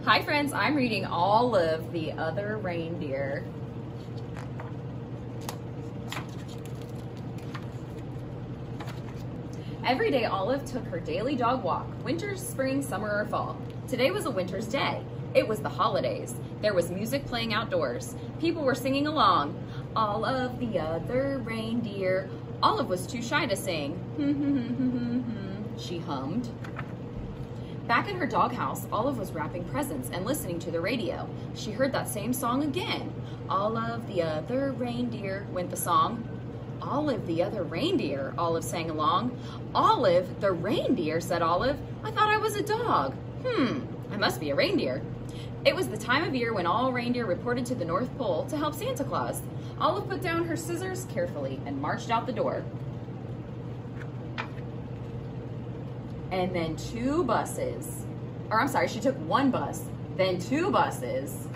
Hi friends, I'm reading Olive the Other Reindeer. Every day Olive took her daily dog walk, winter, spring, summer, or fall. Today was a winter's day. It was the holidays. There was music playing outdoors. People were singing along. Olive the Other Reindeer. Olive was too shy to sing. She hummed. Back in her doghouse, Olive was wrapping presents and listening to the radio. She heard that same song again. Olive the Other Reindeer, went the song. Olive the Other Reindeer, Olive sang along. Olive the Reindeer, said Olive. I thought I was a dog. I must be a reindeer. It was the time of year when all reindeer reported to the North Pole to help Santa Claus. Olive put down her scissors carefully and marched out the door. And then she took one bus, then two buses.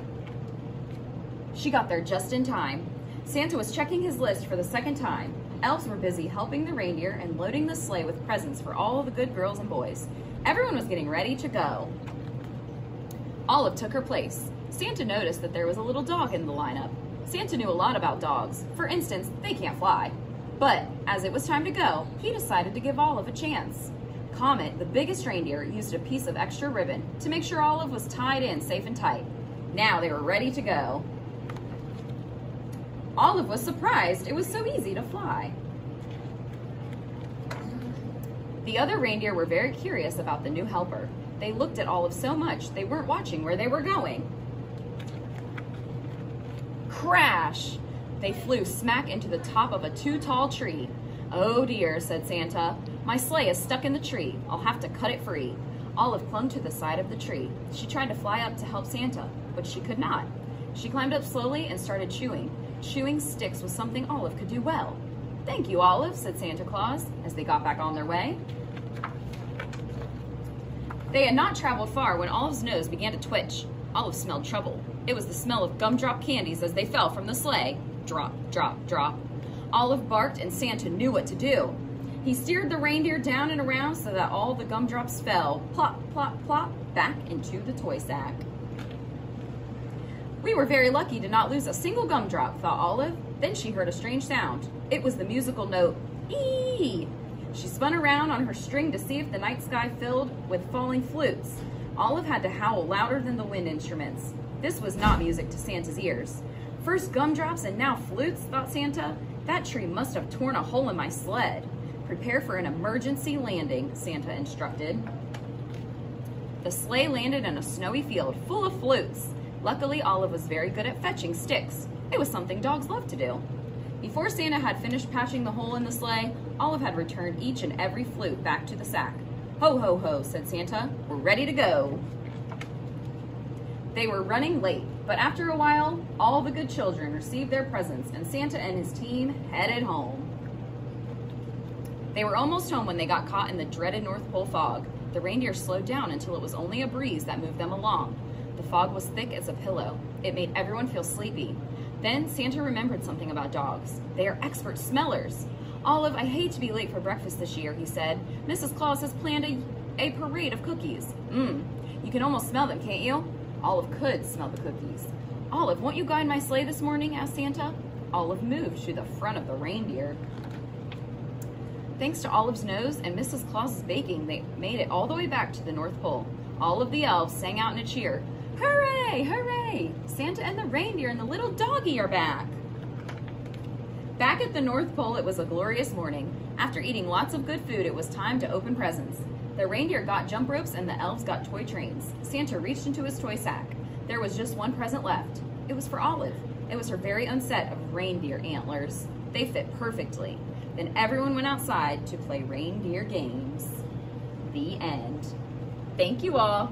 She got there just in time. Santa was checking his list for the second time. Elves were busy helping the reindeer and loading the sleigh with presents for all the good girls and boys. Everyone was getting ready to go. Olive took her place. Santa noticed that there was a little dog in the lineup. Santa knew a lot about dogs. For instance, they can't fly. But as it was time to go, he decided to give Olive a chance. Comet, the biggest reindeer, used a piece of extra ribbon to make sure Olive was tied in safe and tight. Now they were ready to go. Olive was surprised it was so easy to fly. The other reindeer were very curious about the new helper. They looked at Olive so much they weren't watching where they were going. Crash! They flew smack into the top of a too-tall tree. Oh dear, said Santa. My sleigh is stuck in the tree. I'll have to cut it free. Olive clung to the side of the tree. She tried to fly up to help Santa, but she could not. She climbed up slowly and started chewing. Chewing sticks was something Olive could do well. Thank you, Olive, said Santa Claus as they got back on their way. They had not traveled far when Olive's nose began to twitch. Olive smelled trouble. It was the smell of gumdrop candies as they fell from the sleigh. Drop, drop, drop. Olive barked and Santa knew what to do. He steered the reindeer down and around so that all the gumdrops fell, plop, plop, plop, back into the toy sack. We were very lucky to not lose a single gumdrop, thought Olive. Then she heard a strange sound. It was the musical note, ee! She spun around on her string to see if the night sky filled with falling flutes. Olive had to howl louder than the wind instruments. This was not music to Santa's ears. First gumdrops and now flutes, thought Santa. That tree must have torn a hole in my sled. Prepare for an emergency landing, Santa instructed. The sleigh landed in a snowy field full of flutes. Luckily, Olive was very good at fetching sticks. It was something dogs love to do. Before Santa had finished patching the hole in the sleigh, Olive had returned each and every flute back to the sack. Ho, ho, ho, said Santa. We're ready to go. They were running late, but after a while, all the good children received their presents and Santa and his team headed home. They were almost home when they got caught in the dreaded North Pole fog. The reindeer slowed down until it was only a breeze that moved them along. The fog was thick as a pillow. It made everyone feel sleepy. Then Santa remembered something about dogs. They are expert smellers. Olive, I hate to be late for breakfast this year, he said. Mrs. Claus has planned a parade of cookies. You can almost smell them, can't you? Olive could smell the cookies. Olive, won't you guide my sleigh this morning? Asked Santa. Olive moved to the front of the reindeer. Thanks to Olive's nose and Mrs. Claus's baking, they made it all the way back to the North Pole. All of the elves sang out in a cheer. Hooray, hooray! Santa and the reindeer and the little doggy are back. Back at the North Pole, it was a glorious morning. After eating lots of good food, it was time to open presents. The reindeer got jump ropes and the elves got toy trains. Santa reached into his toy sack. There was just one present left. It was for Olive. It was her very own set of reindeer antlers. They fit perfectly. Then everyone went outside to play reindeer games. The end. Thank you all.